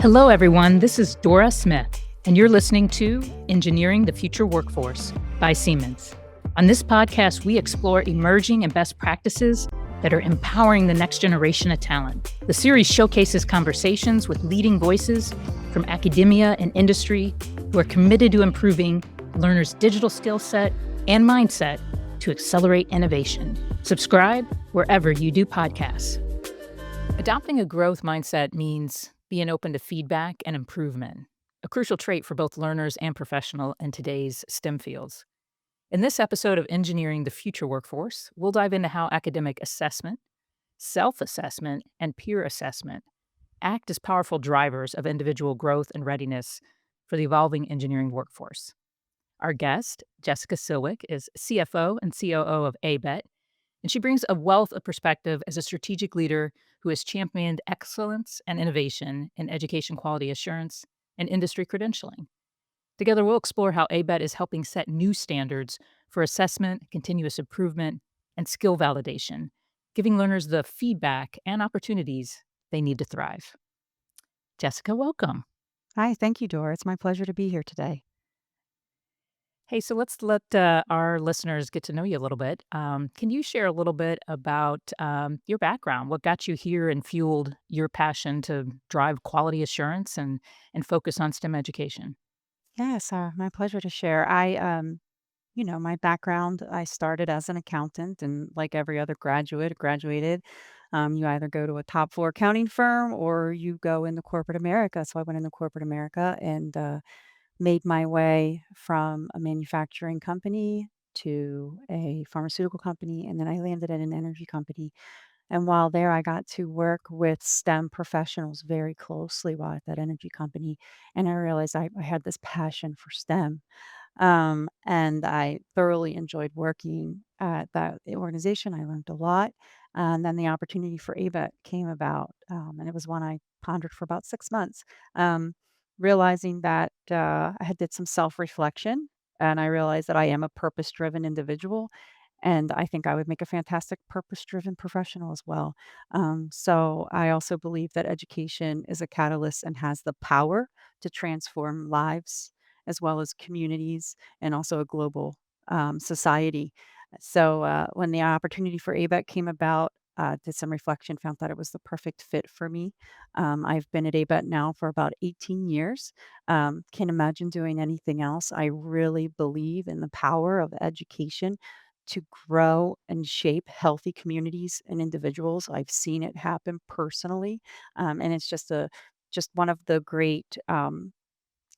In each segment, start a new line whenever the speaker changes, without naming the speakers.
Hello, everyone. This is Dora Smith, and you're listening to Engineering the Future Workforce by Siemens. On this podcast, we explore emerging and best practices that are empowering the next generation of talent. The series showcases conversations with leading voices from academia and industry who are committed to improving learners' digital skill set and mindset to accelerate innovation. Subscribe wherever you do podcasts. Adopting a growth mindset means being open to feedback and improvement, a crucial trait for both learners and professionals in today's STEM fields. In this episode of Engineering the Future Workforce, we'll dive into how academic assessment, self-assessment, and peer assessment act as powerful drivers of individual growth and readiness for the evolving engineering workforce. Our guest, Jessica Silwick, is CFO and COO of ABET, and she brings a wealth of perspective as a strategic leader who has championed excellence and innovation in education quality assurance and industry credentialing. Together, we'll explore how ABET is helping set new standards for assessment, continuous improvement, and skill validation, giving learners the feedback and opportunities they need to thrive. Jessica, welcome.
Hi, thank you, Dora. It's my pleasure to be here today.
Hey, so let's let our listeners get to know you a little bit. Can you share a little bit about your background? What got you here and fueled your passion to drive quality assurance and focus on STEM education?
Yes, my pleasure to share. My background, I started as an accountant, and like every other graduated. You either go to a top four accounting firm or you go into corporate America. So I went into corporate America and made my way from a manufacturing company to a pharmaceutical company, and then I landed at an energy company. And while there, I got to work with STEM professionals very closely while at that energy company. And I realized I had this passion for STEM. And I thoroughly enjoyed working at that organization. I learned a lot. And then the opportunity for ABET came about. And it was one I pondered for about 6 months, um, realizing that I had did some self-reflection. And I realized that I am a purpose-driven individual, and I think I would make a fantastic purpose-driven professional as well. So I also believe that education is a catalyst and has the power to transform lives as well as communities and also a global society. So when the opportunity for ABET came about, did some reflection, found that it was the perfect fit for me. I've been at ABET now for about 18 years. Can't imagine doing anything else. I really believe in the power of education to grow and shape healthy communities and individuals. I've seen it happen personally, and it's just one of the great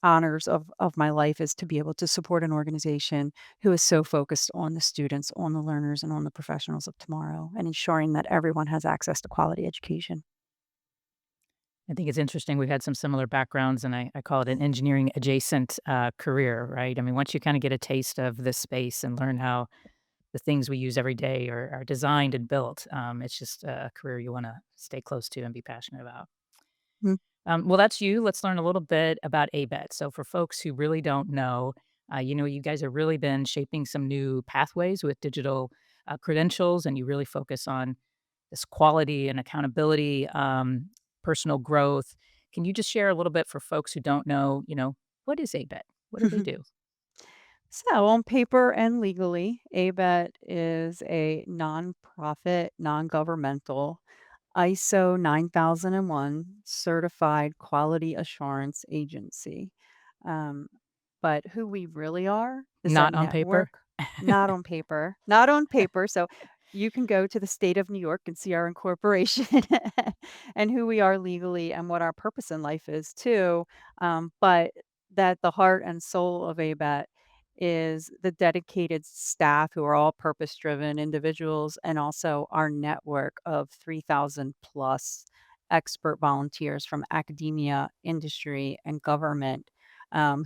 honors of my life is to be able to support an organization who is so focused on the students, on the learners, and on the professionals of tomorrow, and ensuring that everyone has access to quality education.
I think it's interesting. We've had some similar backgrounds, and I call it an engineering adjacent career, right? I mean, once you kind of get a taste of this space and learn how the things we use every day are designed and built, it's just a career you want to stay close to and be passionate about.
Mm.
Well, that's you. Let's learn a little bit about ABET. So, for folks who really don't know, you guys have really been shaping some new pathways with digital credentials, and you really focus on this quality and accountability, personal growth. Can you just share a little bit for folks who don't know, what is ABET? What do they do?
So, on paper and legally, ABET is a nonprofit, non-governmental, ISO 9001 certified quality assurance agency. Um, but who we really are is a
Not on paper?
network, not on paper, not on paper. So you can go to the state of New York and see our incorporation and who we are legally and what our purpose in life is too. But that the heart and soul of ABET is the dedicated staff who are all purpose driven individuals, and also our network of 3,000 plus expert volunteers from academia, industry, and government,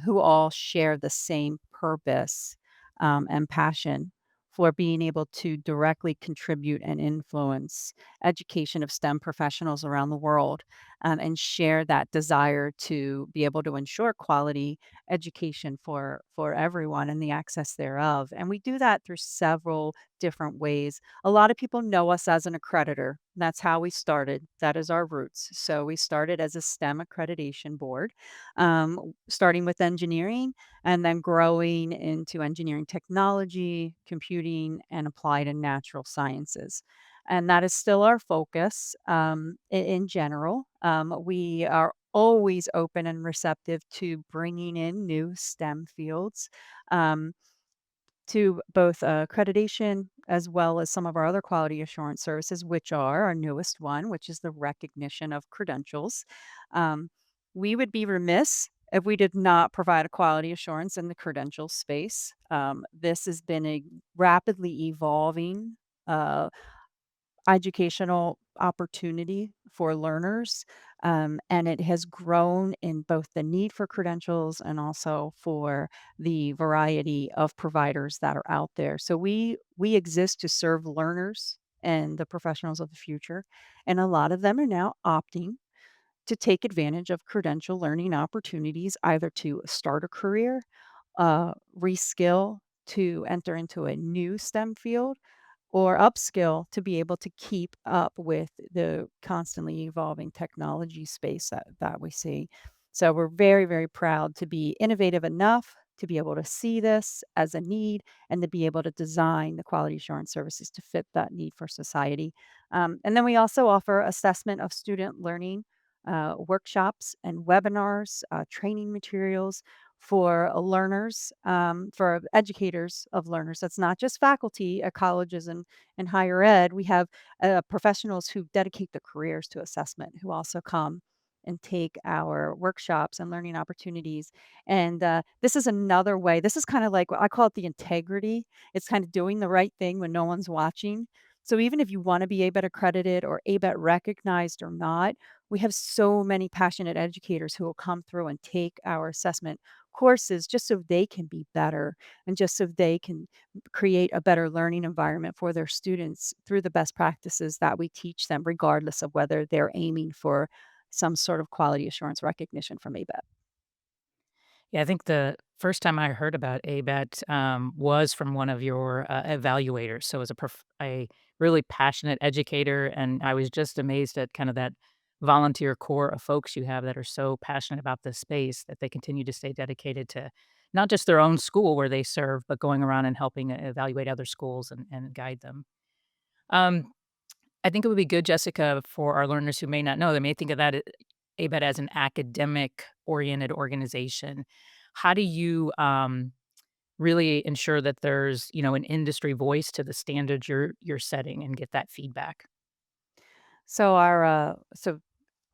who all share the same purpose and passion for being able to directly contribute and influence education of STEM professionals around the world. and share that desire to be able to ensure quality education for everyone and the access thereof. And we do that through several different ways. A lot of people know us as an accreditor. That's how we started. That is our roots. So we started as a STEM accreditation board, starting with engineering and then growing into engineering technology, computing, and applied and natural sciences. And that is still our focus in general. We are always open and receptive to bringing in new STEM fields. Um, to both accreditation as well as some of our other quality assurance services, which are our newest one, which is the recognition of credentials. Um, we would be remiss if we did not provide a quality assurance in the credential space. This has been a rapidly evolving uh, educational opportunity for learners. And it has grown in both the need for credentials and also for the variety of providers that are out there. So we exist to serve learners and the professionals of the future. And a lot of them are now opting to take advantage of credential learning opportunities, either to start a career, reskill to enter into a new STEM field, or upskill to be able to keep up with the constantly evolving technology space that we see. So we're very, very proud to be innovative enough to be able to see this as a need and to be able to design the quality assurance services to fit that need for society. And then we also offer assessment of student learning workshops and webinars, training materials for learners, for educators of learners. That's not just faculty at colleges and higher ed. We have professionals who dedicate their careers to assessment who also come and take our workshops and learning opportunities. And this is another way. This is kind of like I call it the integrity. It's kind of doing the right thing when no one's watching. So even if you want to be ABET accredited or ABET recognized or not, we have so many passionate educators who will come through and take our assessment courses just so they can be better and just so they can create a better learning environment for their students through the best practices that we teach them, regardless of whether they're aiming for some sort of quality assurance recognition from ABET.
Yeah, I think the first time I heard about ABET was from one of your evaluators. So, as a really passionate educator, and I was just amazed at kind of that volunteer core of folks you have that are so passionate about this space that they continue to stay dedicated to not just their own school where they serve, but going around and helping evaluate other schools and guide them. Um, I think it would be good, Jessica, for our learners who may not know, they may think of that ABET as an academic-oriented organization. How do you, really ensure that there's, an industry voice to the standards you're setting and get that feedback?
So our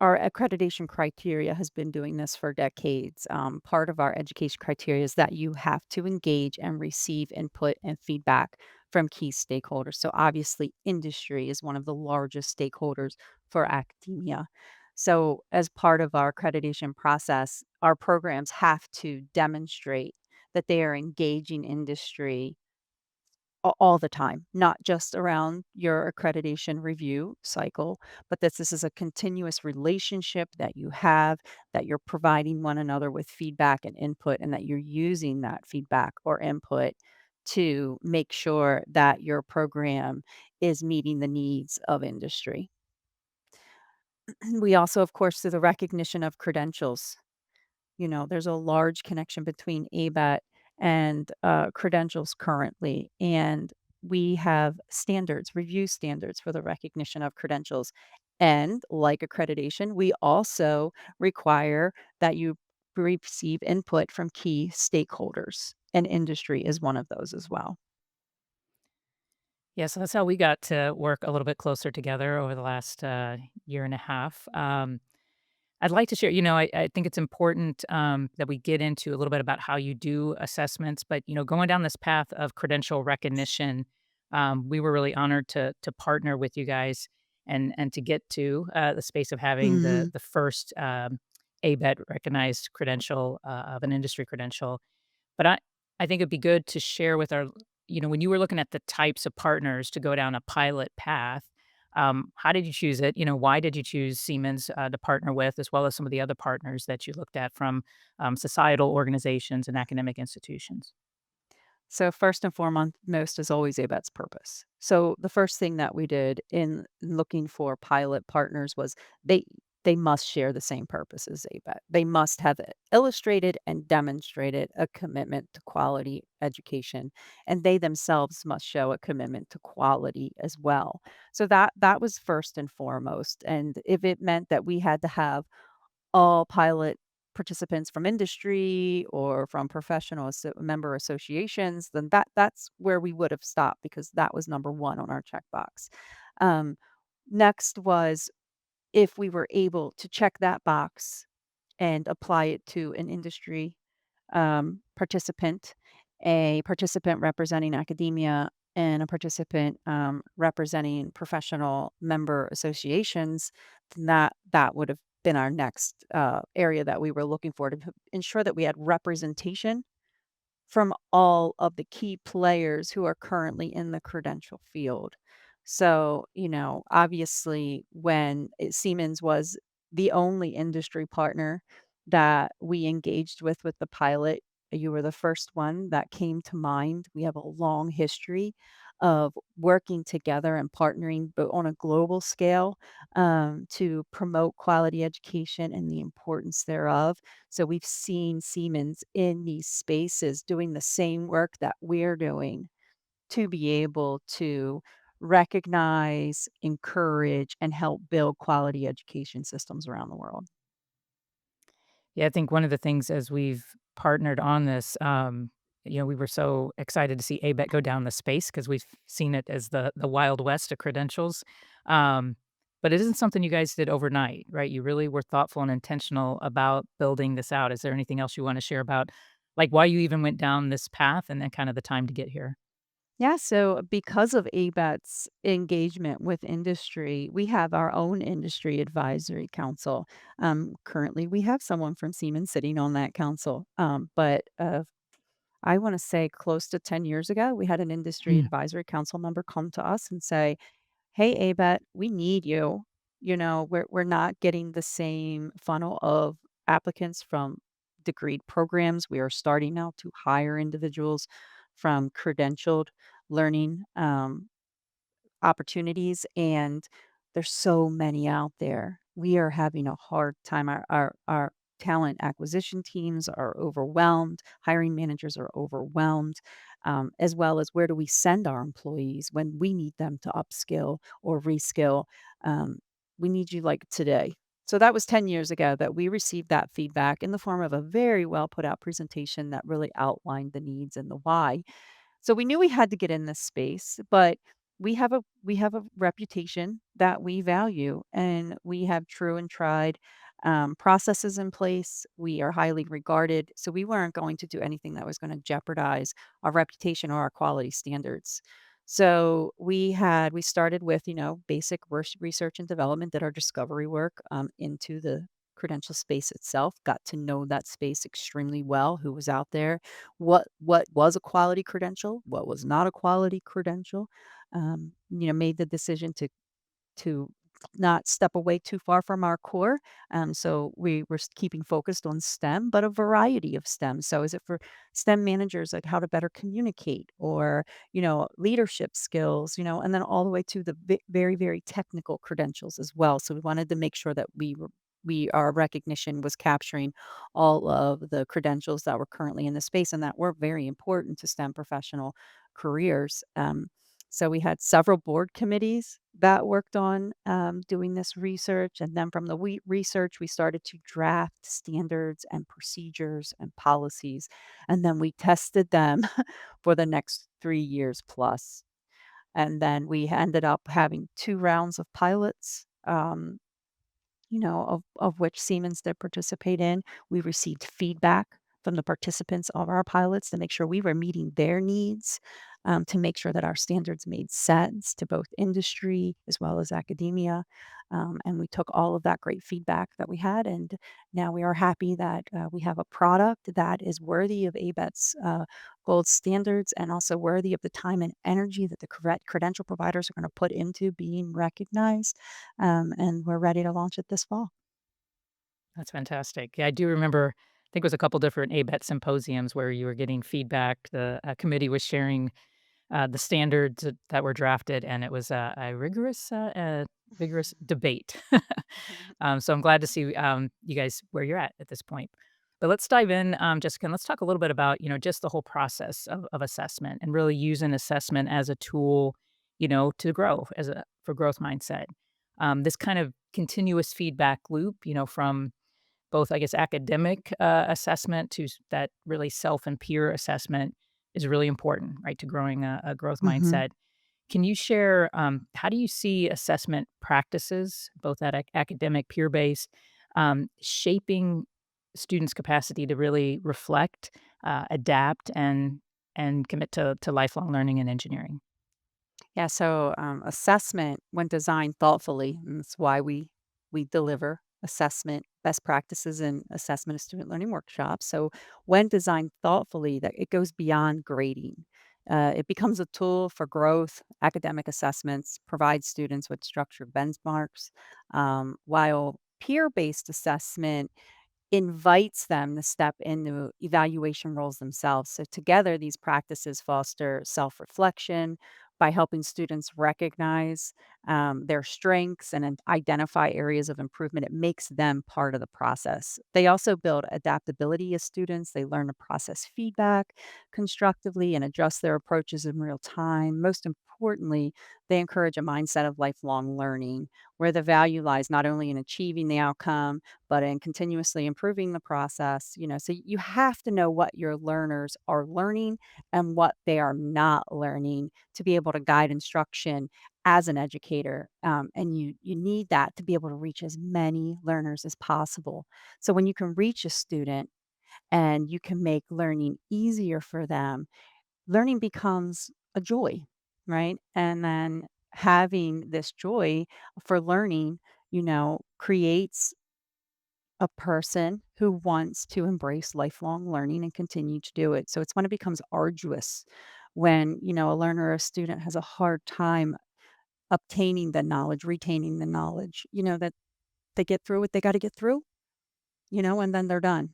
accreditation criteria has been doing this for decades. Part of our education criteria is that you have to engage and receive input and feedback from key stakeholders. So, obviously, industry is one of the largest stakeholders for academia. So, as part of our accreditation process, our programs have to demonstrate that they are engaging industry all the time, not just around your accreditation review cycle, but that this is a continuous relationship that you have, that you're providing one another with feedback and input, and that you're using that feedback or input to make sure that your program is meeting the needs of industry. We also, of course, through the recognition of credentials, there's a large connection between ABET and credentials currently. And we have standards, review standards for the recognition of credentials. And like accreditation, we also require that you receive input from key stakeholders, and industry is one of those as well.
Yeah, so that's how we got to work a little bit closer together over the last, year and a half. I'd like to share, I think it's important that we get into a little bit about how you do assessments, but going down this path of credential recognition, we were really honored to partner with you guys and to get to the space of having the
Mhm.
the first ABET recognized credential of an industry credential. But I think it'd be good to share with our when you were looking at the types of partners to go down a pilot path, How did you choose it? Why did you choose Siemens to partner with, as well as some of the other partners that you looked at from societal organizations and academic institutions?
So first and foremost is always ABET's purpose. So the first thing that we did in looking for pilot partners was they they must share the same purpose as ABET. They must have illustrated and demonstrated a commitment to quality education, and they themselves must show a commitment to quality as well. So that was first and foremost. And if it meant that we had to have all pilot participants from industry or from professional member associations, then that's where we would have stopped because that was number one on our checkbox. Um, Next was if we were able to check that box and apply it to an industry participant, a participant representing academia, and a participant representing professional member associations, then that would have been our next area that we were looking for to ensure that we had representation from all of the key players who are currently in the credential field. So, obviously, when Siemens was the only industry partner that we engaged with the pilot, you were the first one that came to mind. We have a long history of working together and partnering, but on a global scale, to promote quality education and the importance thereof. So we've seen Siemens in these spaces doing the same work that we're doing to be able to recognize, encourage, and help build quality education systems around the world.
Yeah, I think one of the things as we've partnered on this, we were so excited to see ABET go down the space because we've seen it as the Wild West of credentials. Um, but it isn't something you guys did overnight, right? You really were thoughtful and intentional about building this out. Is there anything else you want to share about, like, why you even went down this path and then kind of the time to get here?
Yeah, so because of ABET's engagement with industry, we have our own industry advisory council. Currently, we have someone from Siemens sitting on that council, but I want to say close to 10 years ago, we had an industry
Mm.
advisory council member come to us and say, "Hey, ABET, we need you. We're not getting the same funnel of applicants from degreed programs. We are starting now to hire individuals from credentialed learning opportunities, and there's so many out there. We are having a hard time. Our talent acquisition teams are overwhelmed. Hiring managers are overwhelmed, as well as where do we send our employees when we need them to upskill or reskill? Um, we need you like today." So that was 10 years ago that we received that feedback in the form of a very well put out presentation that really outlined the needs and the why. So we knew we had to get in this space, but we have a reputation that we value, and we have true and tried processes in place. We are highly regarded, so we weren't going to do anything that was going to jeopardize our reputation or our quality standards. So we started with basic research and development, did our discovery work into the credential space itself, got to know that space extremely well, who was out there, what was a quality credential, what was not a quality credential. Made the decision to not step away too far from our core. So we were keeping focused on STEM, but a variety of STEM. So is it for STEM managers, like how to better communicate or, leadership skills, and then all the way to the very, very technical credentials as well. So we wanted to make sure that our recognition was capturing all of the credentials that were currently in the space and that were very important to STEM professional careers. So we had several board committees that worked on doing this research. And then from the research, we started to draft standards and procedures and policies. And then we tested them for the next 3 years plus. And then we ended up having 2 rounds of pilots. Of which Siemens did participate in. We received feedback from the participants of our pilots to make sure we were meeting their needs, to make sure that our standards made sense to both industry as well as academia. And we took all of that great feedback that we had, and now we are happy that we have a product that is worthy of ABET's gold standards and also worthy of the time and energy that the correct credential providers are going to put into being recognized. And we're ready to launch it this fall.
That's fantastic. Yeah, I do remember, I think it was a couple different ABET symposiums where you were getting feedback. The committee was sharing the standards that were drafted, and it was a vigorous debate. So I'm glad to see you guys where you're at this point. But let's dive in, Jessica, and let's talk a little bit about just the whole process of assessment and really using assessment as a tool, to grow as a for growth mindset. This kind of continuous feedback loop, from both, I guess, academic assessment to that really self and peer assessment is really important, right, to growing a growth
Mhm.
mindset. Can you share how do you see assessment practices, both at academic, peer based, shaping students' capacity to really reflect, adapt, and commit to lifelong learning and engineering?
Yeah, so assessment, when designed thoughtfully, and that's why we deliver assessment best practices and assessment of student learning workshops. So when designed thoughtfully, that it goes beyond grading. It becomes a tool for growth. Academic assessments provide students with structured benchmarks, while peer-based assessment invites them to step into evaluation roles themselves. So, together, these practices foster self reflection by helping students recognize their strengths and identify areas of improvement. It makes them part of the process. They also build adaptability as students. They learn to process feedback constructively and adjust their approaches in real time. Most importantly, they encourage a mindset of lifelong learning where the value lies not only in achieving the outcome but in continuously improving the process. So you have to know what your learners are learning and what they are not learning to be able to guide instruction as an educator. And you need that to be able to reach as many learners as possible. So when you can reach a student and you can make learning easier for them, learning becomes a joy, right? And then having this joy for learning, creates a person who wants to embrace lifelong learning and continue to do it. So it's when it becomes arduous, when, a learner or a student has a hard time obtaining the knowledge, retaining the knowledge, that they get through what they got to get through, and then they're done.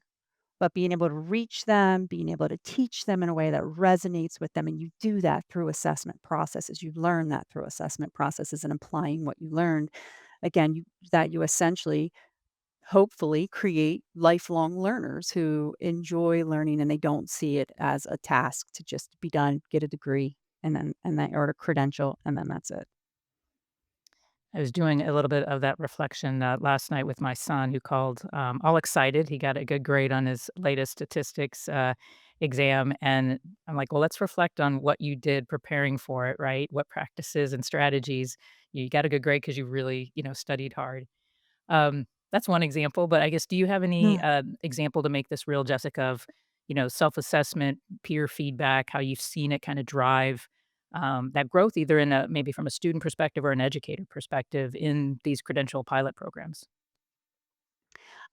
But being able to reach them, being able to teach them in a way that resonates with them, and you do that through assessment processes. You learn that through assessment processes and applying what you learned. Again, you essentially hopefully create lifelong learners who enjoy learning and they don't see it as a task to just be done, get a degree, and then or a credential, and then that's it.
I was doing a little bit of that reflection last night with my son, who called all excited. He got a good grade on his latest statistics exam. And I'm like, well, let's reflect on what you did preparing for it, right? What practices and strategies. You got a good grade because you really, studied hard. That's one example. But I guess, do you have any
Mm.
example to make this real, Jessica, of, self assessment, peer feedback, how you've seen it kind of drive that growth, either in a maybe from a student perspective or an educator perspective in these credential pilot programs?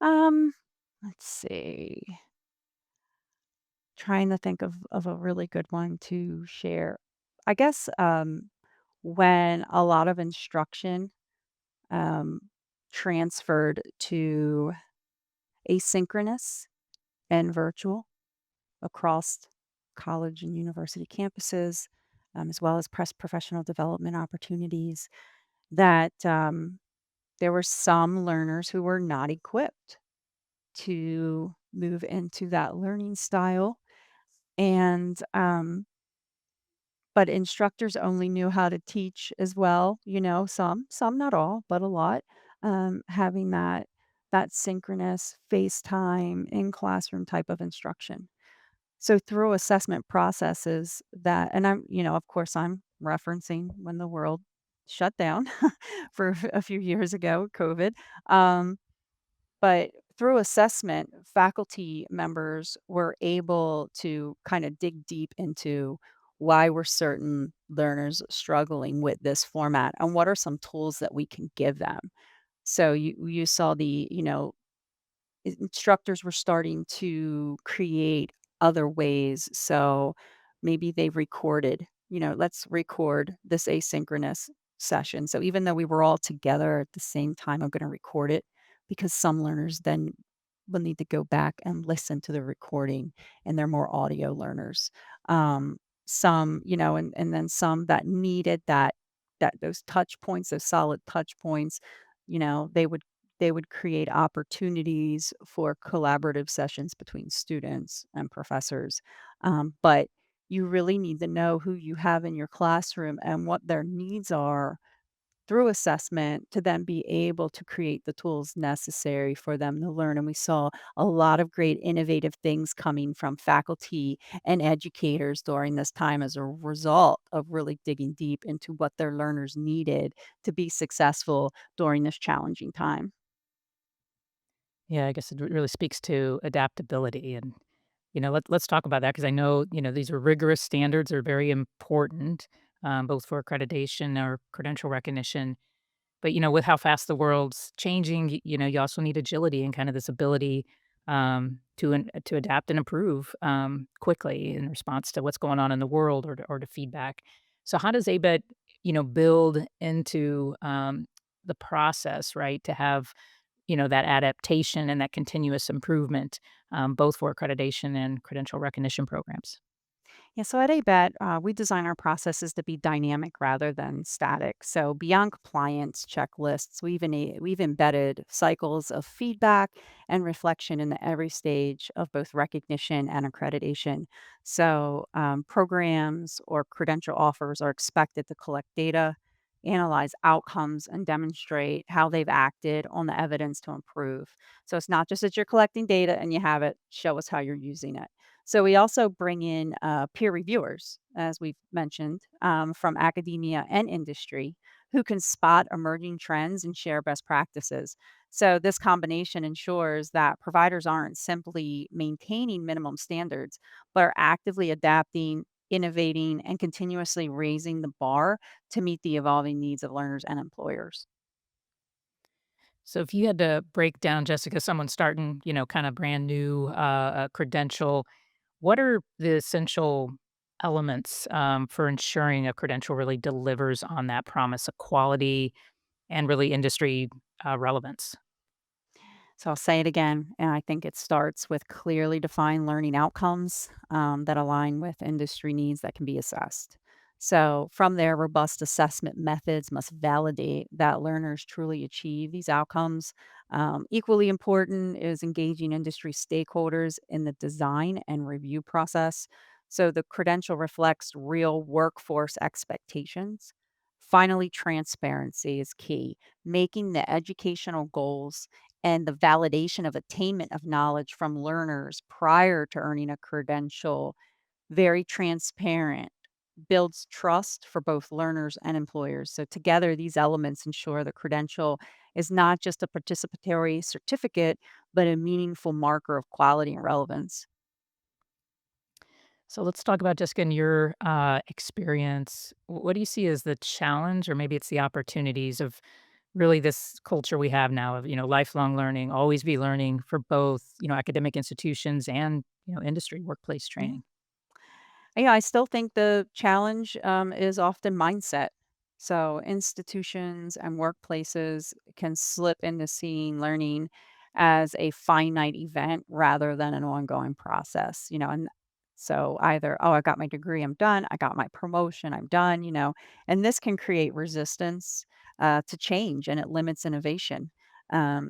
Um, let's see. Trying to think of a really good one to share. I guess when a lot of instruction um, transferred to asynchronous and virtual across college and university campuses, as well as professional development opportunities, that there were some learners who were not equipped to move into that learning style. And, but instructors only knew how to teach as well, some, not all, but a lot, having that synchronous FaceTime in classroom type of instruction. So through assessment processes that and of course, I'm referencing when the world shut down for a few years ago, COVID. Um, but through assessment, faculty members were able to kind of dig deep into why were certain learners struggling with this format and what are some tools that we can give them. So you saw the, instructors were starting to create other ways. So maybe they recorded, let's record this asynchronous session. So even though we were all together at the same time, I'm going to record it because some learners then will need to go back and listen to the recording and they're more audio learners. Um, some, and then some that needed that those touch points, those solid touch points, they would create opportunities for collaborative sessions between students and professors. But you really need to know who you have in your classroom and what their needs are through assessment to then be able to create the tools necessary for them to learn. And we saw a lot of great innovative things coming from faculty and educators during this time as a result of really digging deep into what their learners needed to be successful during this challenging time.
Yeah, I guess it really speaks to adaptability and, let's talk about that because I know, these are rigorous standards are very important, both for accreditation or credential recognition. But, with how fast the world's changing, you also need agility and kind of this ability to adapt and improve quickly in response to what's going on in the world or to feedback. So, how does ABET, build into the process, right, to have that adaptation and that continuous improvement, both for accreditation and credential recognition programs.
Yeah, so at ABET, we design our processes to be dynamic rather than static. So beyond compliance checklists, we've embedded cycles of feedback and reflection in every stage of both recognition and accreditation. So programs or credential offers are expected to collect data, analyze outcomes, and demonstrate how they've acted on the evidence to improve. So it's not just that you're collecting data and you have it, show us how you're using it. So we also bring in peer reviewers, as we've mentioned, from academia and industry who can spot emerging trends and share best practices. So this combination ensures that providers aren't simply maintaining minimum standards, but are actively adapting, innovating, and continuously raising the bar to meet the evolving needs of learners and employers.
So, if you had to break down, Jessica, someone starting, kind of brand new credential, what are the essential elements for ensuring a credential really delivers on that promise of quality and really industry relevance?
So I'll say it again, and I think it starts with clearly defined learning outcomes that align with industry needs that can be assessed. So from there, robust assessment methods must validate that learners truly achieve these outcomes. Equally important is engaging industry stakeholders in the design and review process. So the credential reflects real workforce expectations. Finally, transparency is key, making the educational goals and the validation of attainment of knowledge from learners prior to earning a credential very transparent, builds trust for both learners and employers. So together these elements ensure the credential is not just a participatory certificate but a meaningful marker of quality and relevance.
So, let's talk about Jessica in your experience. What do you see as the challenge, or maybe it's the opportunities of really this culture we have now of lifelong learning, always be learning for both academic institutions and industry workplace
Yeah.
training.
Yeah, I still think the challenge is often mindset. So institutions and workplaces can slip into seeing learning as a finite event rather than an ongoing process, and so either, oh, I got my degree, I'm done. I got my promotion, I'm done, and this can create resistance to change and it limits innovation.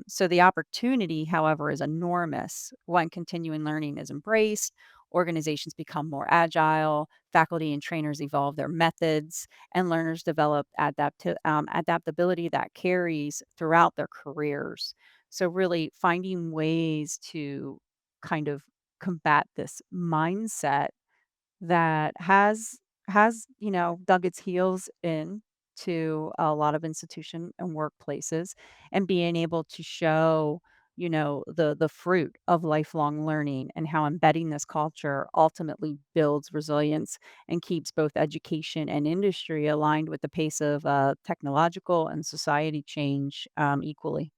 So the opportunity, however, is enormous when continuing learning is embraced. Organizations become more agile, faculty and trainers evolve their methods, and learners develop adaptability that carries throughout their careers. So, really finding ways to kind of combat this mindset that has dug its heels in to a lot of institution and workplaces and being able to show the fruit of lifelong learning and how embedding this culture ultimately builds resilience and keeps both education and industry aligned with the pace of technological and society change equally.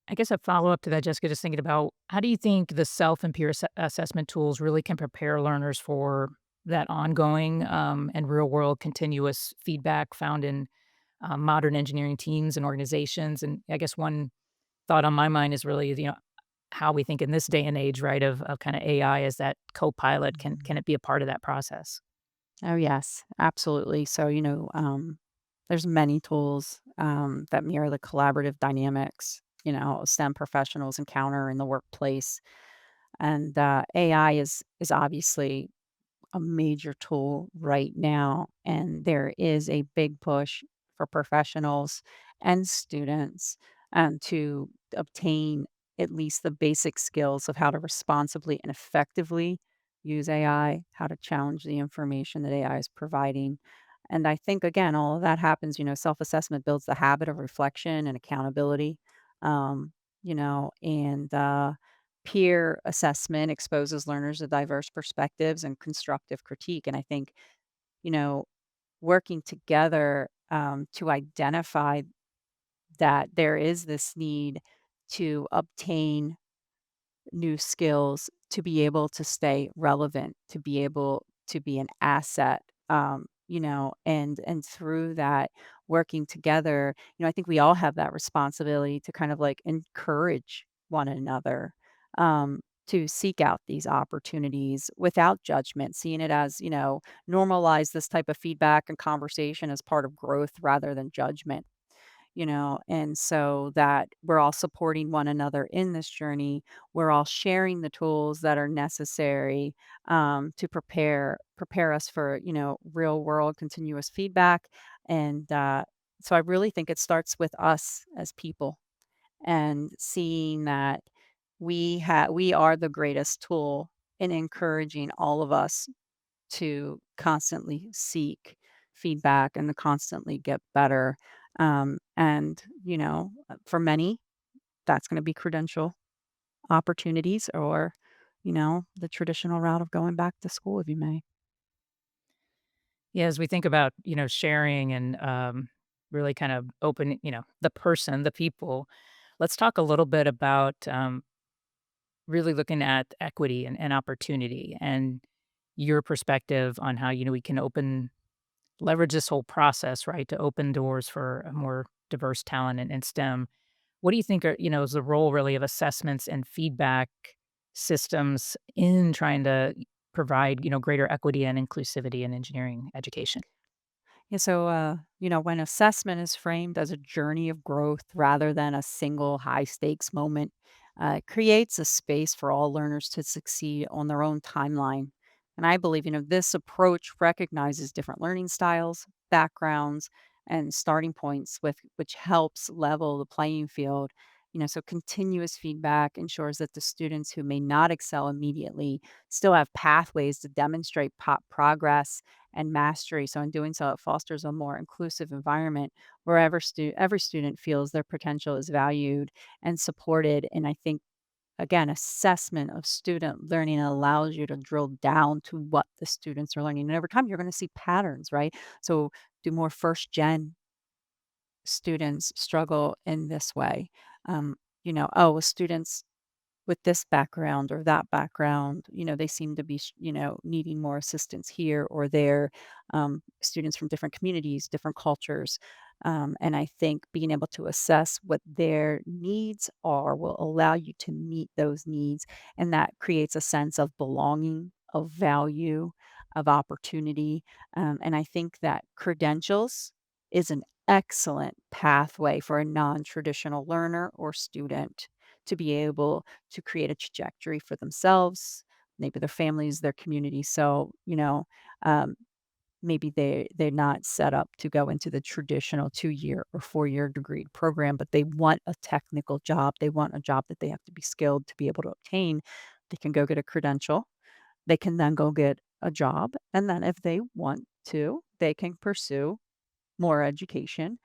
I guess a follow-up to that, Jessica, just thinking about how do you think the self and peer assessment tools really can prepare learners for that ongoing, and real-world continuous feedback found in, modern engineering teams and organizations? And I guess one thought on my mind is really, how we think in this day and age, right, of kinda AI as that co-pilot, can it be a part of that process?
Oh, yes, absolutely. So, there's many tools that mirror the collaborative dynamics, STEM professionals encounter in the workplace. And AI is obviously a major tool right now. And there is a big push for professionals and students to obtain at least the basic skills of how to responsibly and effectively use AI, how to challenge the information that AI is providing. And I think, again, all of that happens, self assessment builds the habit of reflection and accountability. And peer assessment exposes learners to diverse perspectives and constructive critique. And I think, you know, working together to identify that there is this need to obtain new skills, to be able to stay relevant, to be able to be an asset, and through that working together, I think we all have that responsibility to kind of like encourage one another to seek out these opportunities without judgment, seeing it as, normalize this type of feedback and conversation as part of growth rather than judgment. And so that we're all supporting one another in this journey. We're all sharing the tools that are necessary to prepare us for, real world continuous feedback. And so I really think it starts with us as people and seeing that we are the greatest tool in encouraging all of us to constantly seek feedback and to constantly get better. And, for many, that's going to be credential opportunities or, the traditional route of going back to school, if you may.
Yeah, as we think about, sharing and, really kind of open, the person, the people, let's talk a little bit about, really looking at equity and opportunity and your perspective on how, we can leverage this whole process, right, to open doors for a more diverse talent in STEM. What do you think is the role really of assessments and feedback systems in trying to provide, greater equity and inclusivity in engineering education?
Yeah, so, when assessment is framed as a journey of growth rather than a single high stakes moment, it creates a space for all learners to succeed on their own timeline. And I believe, this approach recognizes different learning styles, backgrounds, and starting points with which helps level the playing field. So continuous feedback ensures that the students who may not excel immediately still have pathways to demonstrate progress and mastery. So in doing so, it fosters a more inclusive environment where every student feels their potential is valued and supported. And I think again, assessment of student learning allows you to drill down to what the students are learning. And over time, you're going to see patterns, right? So do more first gen students struggle in this way? Oh, students with this background or that background, they seem to be, needing more assistance here or there. Students from different communities, different cultures. And I think being able to assess what their needs are will allow you to meet those needs. And that creates a sense of belonging, of value, of opportunity. And I think that credentials is an excellent pathway for a non traditional learner or student to be able to create a trajectory for themselves, maybe their families, their community. So, um, maybe they're not set up to go into the traditional 2-year or 4-year degree program, but they want a technical job. They want a job that they have to be skilled to be able to obtain. They can go get a credential. They can then go get a job. And then if they want to, they can pursue more education,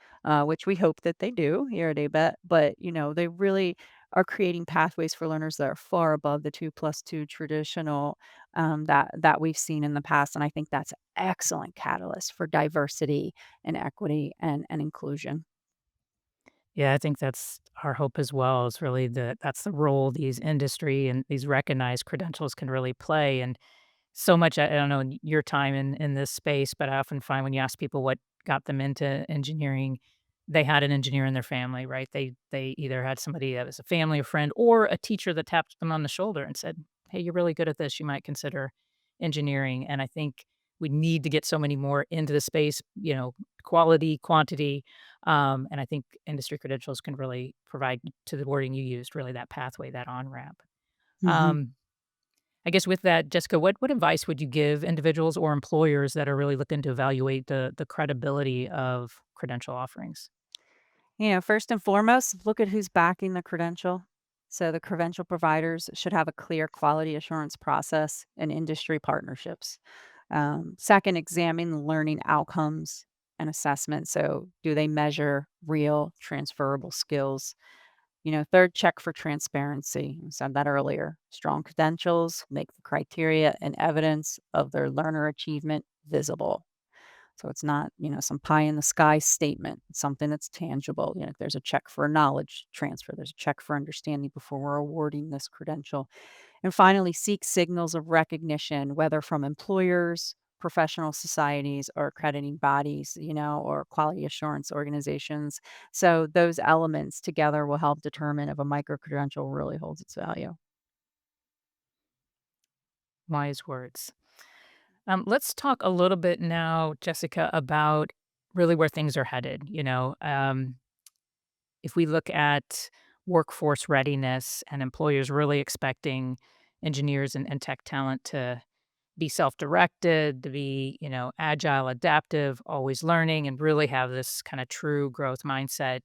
which we hope that they do here at ABET. But they really are creating pathways for learners that are far above the 2+2 traditional that we've seen in the past, and I think that's excellent catalyst for diversity and equity and inclusion.
Yeah, I think that's our hope as well, is really that's the role these industry and these recognized credentials can really play. And so much, I don't know in your time in this space, but I often find when you ask people what got them into engineering, they had an engineer in their family, right? They either had somebody that was a family, a friend, or a teacher that tapped them on the shoulder and said, "Hey, you're really good at this. You might consider engineering." And I think we need to get so many more into the space, quality, quantity, and I think industry credentials can really provide, to the wording you used, really that pathway, that on ramp.
Mhm.
Um, I guess with that, Jessica, what advice would you give individuals or employers that are really looking to evaluate the credibility of credential offerings?
First and foremost, look at who's backing the credential. So the credential providers should have a clear quality assurance process and industry partnerships. Second, examine the learning outcomes and assessment. So, do they measure real transferable skills? Third, check for transparency. I said that earlier. Strong credentials make the criteria and evidence of their learner achievement visible. So it's not, some pie in the sky statement. It's something that's tangible. There's a check for knowledge transfer. There's a check for understanding before we're awarding this credential. And finally, seek signals of recognition, whether from employers, professional societies, or accrediting bodies, or quality assurance organizations. So those elements together will help determine if a micro credential really holds its value.
Wise words. Let's talk a little bit now, Jessica, about really where things are headed. If we look at workforce readiness and employers really expecting engineers and tech talent to be self-directed, to be, agile, adaptive, always learning, and really have this kind of true growth mindset.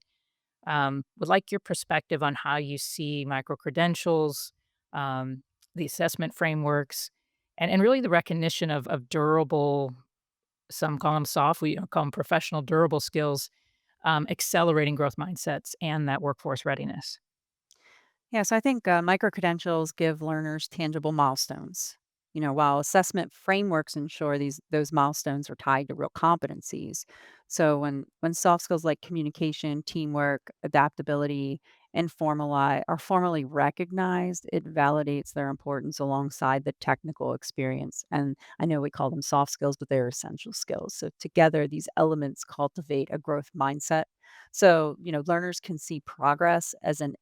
Would like your perspective on how you see micro credentials, um, the assessment frameworks, and really the recognition of durable. Some call them soft. We call them professional durable skills, accelerating growth mindsets and that workforce readiness.
Yeah, so I think micro credentials give learners tangible milestones. While assessment frameworks ensure those milestones are tied to real competencies. So when soft skills like communication, teamwork, adaptability, and are formally recognized, it validates their importance alongside the technical experience. And I know we call them soft skills, but they're essential skills. So together, these elements cultivate a growth mindset. So learners can see progress as an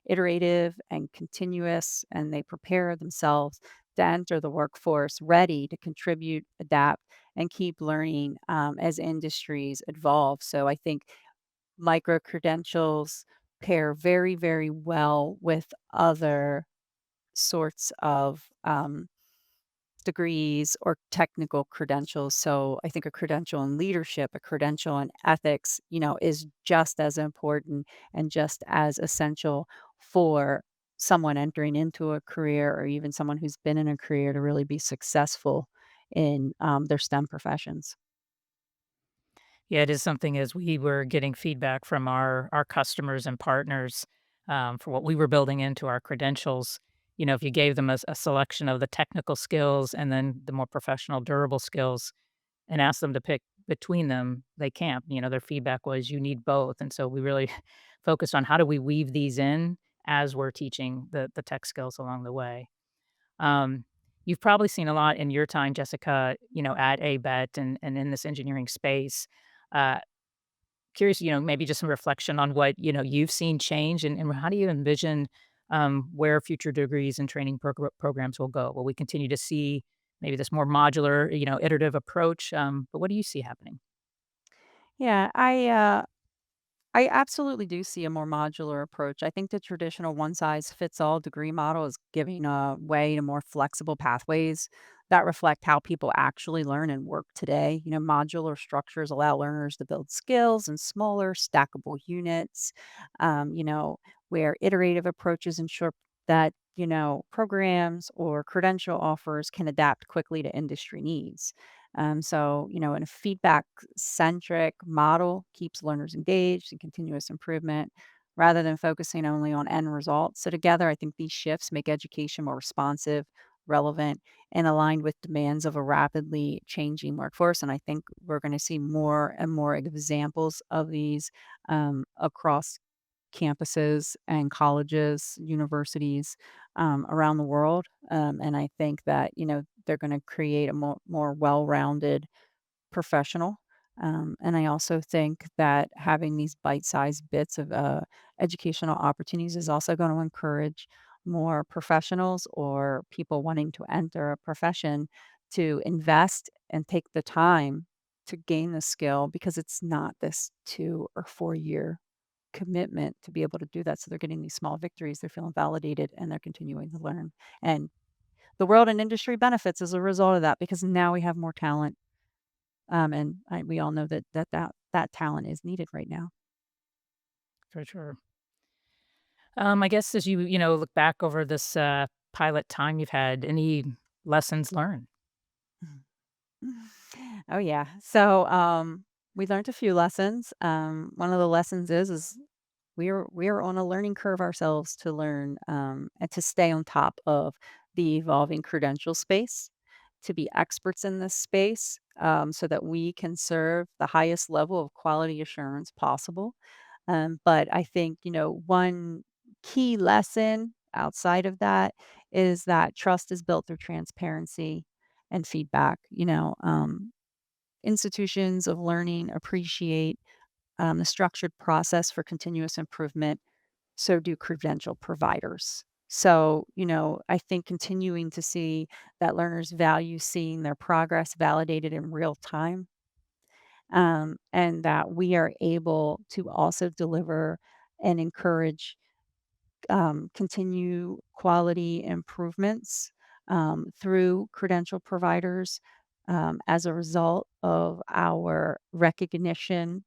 iterative and continuous, and they prepare themselves to enter the workforce ready to contribute, adapt, and keep learning as industries evolve. So I think micro credentials pair very, very well with other sorts of degrees or technical credentials. So I think a credential in leadership, a credential in ethics, is just as important and just as essential for someone entering into a career or even someone who's been in a career to really be successful in their STEM professions.
Yeah, it is something as we were getting feedback from our customers and partners, for what we were building into our credentials. If you gave them a selection of the technical skills and then the more professional, durable skills, and asked them to pick between them, they can't. Their feedback was you need both, and so we really focused on how do we weave these in as we're teaching the tech skills along the way. Um, you've probably seen a lot in your time, Jessica, at ABET and in this engineering space. Uh, Curious, maybe just some reflection on what, you've seen change and how do you envision where future degrees and training programs will go? Will we continue to see maybe this more modular, iterative approach? But what do you see happening?
Yeah, I absolutely do see a more modular approach. I think the traditional one size fits all degree model is giving a way to more flexible pathways that reflect how people actually learn and work today. Modular structures allow learners to build skills in smaller, stackable units, where iterative approaches ensure that, programs or credential offers can adapt quickly to industry needs. So, in a feedback centric model keeps learners engaged in continuous improvement rather than focusing only on end results. So, together, I think these shifts make education more responsive, relevant, and aligned with demands of a rapidly changing workforce. And I think we're going to see more and more examples of these across campuses and colleges, universities around the world. And I think that, they're going to create a more well rounded professional. And I also think that having these bite-sized bits of educational opportunities is also going to encourage more professionals or people wanting to enter a profession to invest and take the time to gain the skill because it's not this 2 or 4 year commitment to be able to do that. So they're getting these small victories, they're feeling validated, and they're continuing to learn. And the world and industry benefits as a result of that because now we have more talent we all know that talent is needed right now.
For sure. I guess as look back over this pilot time you've had, any lessons learned?
Oh, yeah. So, we learned a few lessons. One of the lessons is we're on a learning curve ourselves to learn, and to stay on top of the evolving credential space, to be experts in this space, so that we can serve the highest level of quality assurance possible. But I think, one key lesson outside of that is that trust is built through transparency and feedback. Institutions of learning appreciate the structured process for continuous improvement. So do credential providers. So, I think continuing to see that learners value seeing their progress validated in real time, and that we are able to also deliver and encourage continue quality improvements through credential providers as a result of our recognition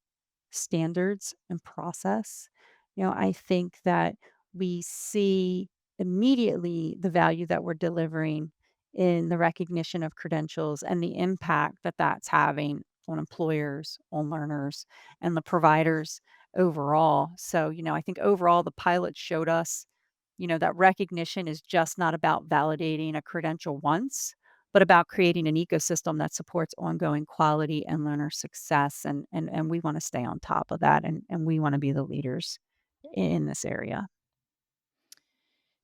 standards and process. I think that we see immediately the value that we're delivering in the recognition of credentials and the impact that that's having on employers, on learners, and the providers overall. So, I think overall the pilot showed us, that recognition is just not about validating a credential once, but about creating an ecosystem that supports ongoing quality and learner success. And we want to stay on top of that and we want to be the leaders in this area.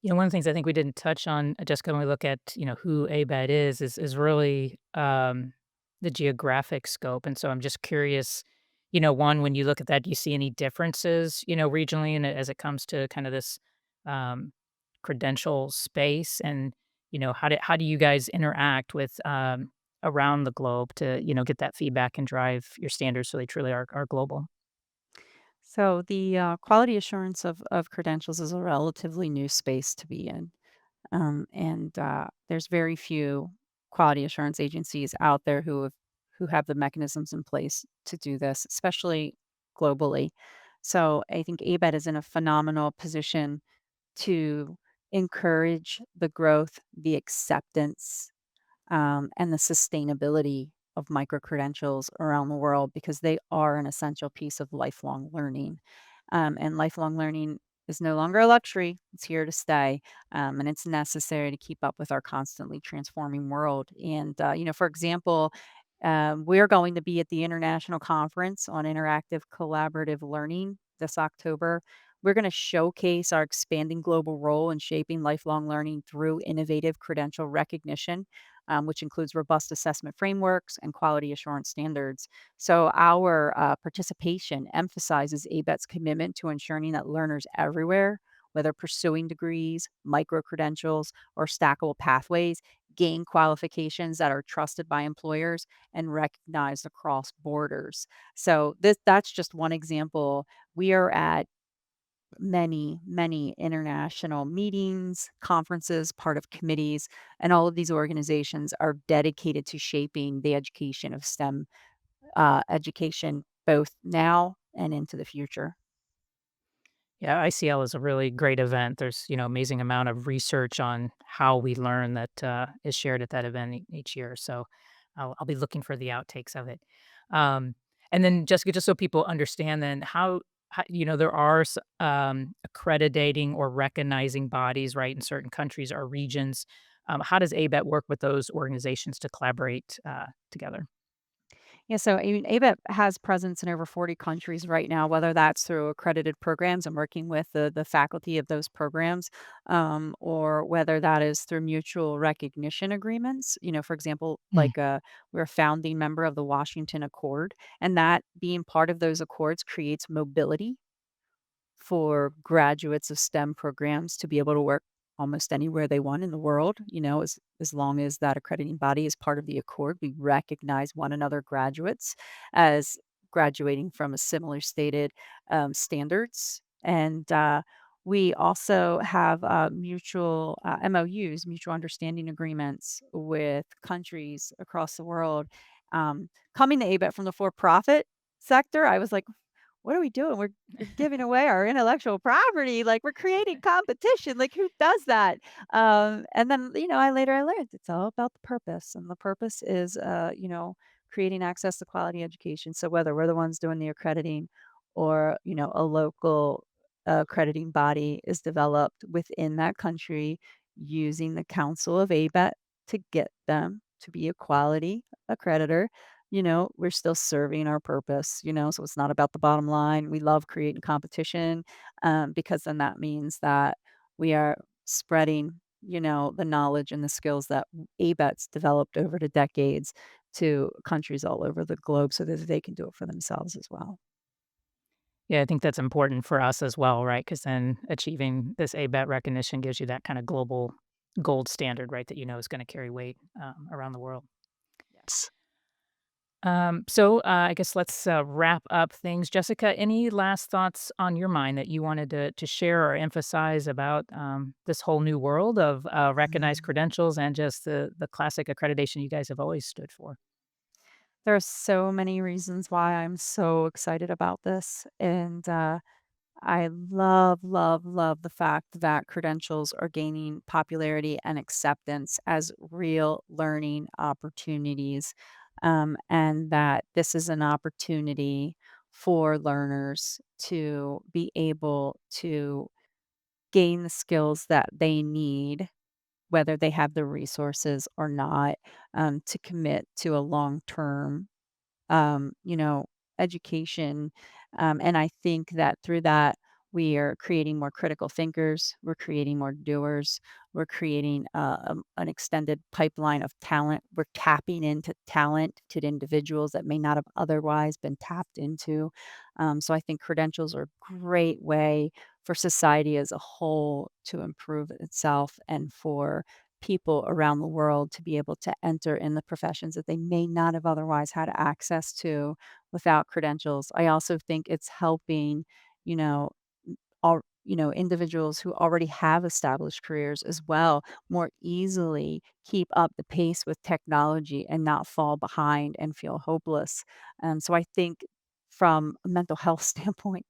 One of the things I think we didn't touch on, Jessica, when we look at, who ABET is really, the geographic scope, and so I'm just curious, one, when you look at that, do you see any differences, regionally and as it comes to kind of this, um, credential space? And, how do you guys interact with, around the globe to, get that feedback and drive your standards so they truly are global?
So the quality assurance of credentials is a relatively new space to be in. And there's very few quality assurance agencies out there who have the mechanisms in place to do this, especially globally. So I think ABET is in a phenomenal position to encourage the growth, the acceptance, and the sustainability of micro credentials around the world because they are an essential piece of lifelong learning. And lifelong learning is no longer a luxury, it's here to stay. And it's necessary to keep up with our constantly transforming world. And, for example, we're going to be at the International Conference on Interactive Collaborative Learning this October. We're going to showcase our expanding global role in shaping lifelong learning through innovative credential recognition, which includes robust assessment frameworks and quality assurance standards. So, our participation emphasizes ABET's commitment to ensuring that learners everywhere, whether pursuing degrees, micro credentials, or stackable pathways, gain qualifications that are trusted by employers and recognized across borders. So, that's just one example. We are at many, many international meetings, conferences, part of committees, and all of these organizations are dedicated to shaping the education of STEM education both now and into the future.
Yeah, ICL is a really great event. There's, amazing amount of research on how we learn that is shared at that event each year. So I'll be looking for the outtakes of it. Um, and then Jessica, just so people understand then how there are accrediting or recognizing bodies, right, in certain countries or regions. How does ABET work with those organizations to collaborate together?
Yeah, so I mean, ABEP has presence in over 40 countries right now, whether that's through accredited programs and working with the faculty of those programs, or whether that is through mutual recognition agreements. For example,
Mm.
we're a founding member of the Washington Accord, and that being part of those accords creates mobility for graduates of STEM programs to be able to work almost anywhere they want in the world, as long as that accrediting body is part of the accord. We recognize one another graduates as graduating from a similar stated standards. And we also have mutual MOUs, mutual understanding agreements with countries across the world. Coming to ABET from the for profit sector, I was like, what are we doing? We're giving away our intellectual property, like, we're creating competition, like, who does that? And then, I learned it's all about the purpose, and the purpose is, creating access to quality education. So whether we're the ones doing the accrediting or, a local accrediting body is developed within that country using the Council of ABET to get them to be a quality accreditor, we're still serving our purpose, so it's not about the bottom line. We love creating competition because then that means that we are spreading, the knowledge and the skills that ABET's developed over the decades to countries all over the globe so that they can do it for themselves as well.
Yeah, I think that's important for us as well, right? Because then achieving this ABET recognition gives you that kind of global gold standard, right? That you know is going to carry weight around the world.
Yes.
I guess let's wrap up things. Jessica, any last thoughts on your mind that you wanted to share or emphasize about this whole new world of recognized
Mhm.
credentials and just the classic accreditation you guys have always stood for?
There are so many reasons why I'm so excited about this. And I love, love, love the fact that credentials are gaining popularity and acceptance as real learning opportunities, and that this is an opportunity for learners to be able to gain the skills that they need, whether they have the resources or not, to commit to a long term um, you know, education. And I think that through that, we are creating more critical thinkers, we're creating more doers, we're creating an extended pipeline of talent. We're tapping into talented individuals that may not have otherwise been tapped into. So I think credentials are a great way for society as a whole to improve itself and for people around the world to be able to enter in the professions that they may not have otherwise had access to without credentials. I also think it's helping, you know, all individuals who already have established careers as well more easily keep up the pace with technology and not fall behind and feel hopeless. So I think from a mental health standpoint,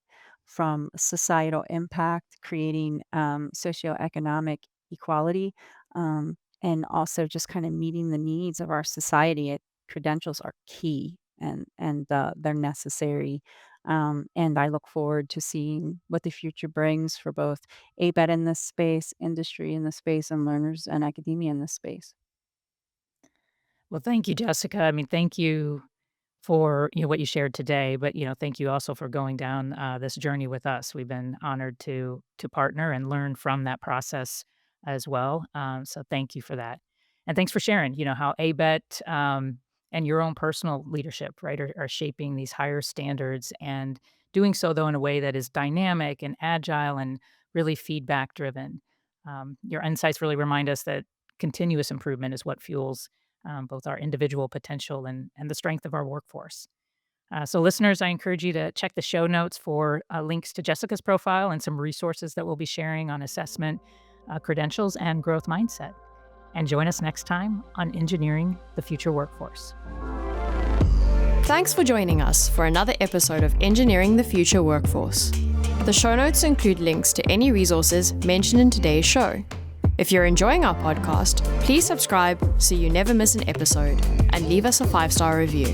from societal impact, creating socioeconomic equality, and also just kind of meeting the needs of our society, credentials are key and they're necessary. And I look forward to seeing what the future brings for both ABET in this space, industry in this space, and learners and academia in this space.
Well, thank you, Jessica. I mean, thank you for what you shared today, but thank you also for going down this journey with us. We've been honored to partner and learn from that process as well. So thank you for that, and thanks for sharing. How ABET and your own personal leadership, right, are shaping these higher standards and doing so though in a way that is dynamic and agile and really feedback driven. Your insights really remind us that continuous improvement is what fuels both our individual potential and the strength of our workforce. So, listeners, I encourage you to check the show notes for links to Jessica's profile and some resources that we'll be sharing on assessment, credentials, and growth mindset. And join us next time on Engineering the Future Workforce.
Thanks for joining us for another episode of Engineering the Future Workforce. The show notes include links to any resources mentioned in today's show. If you're enjoying our podcast, please subscribe so you never miss an episode and leave us a 5-star review.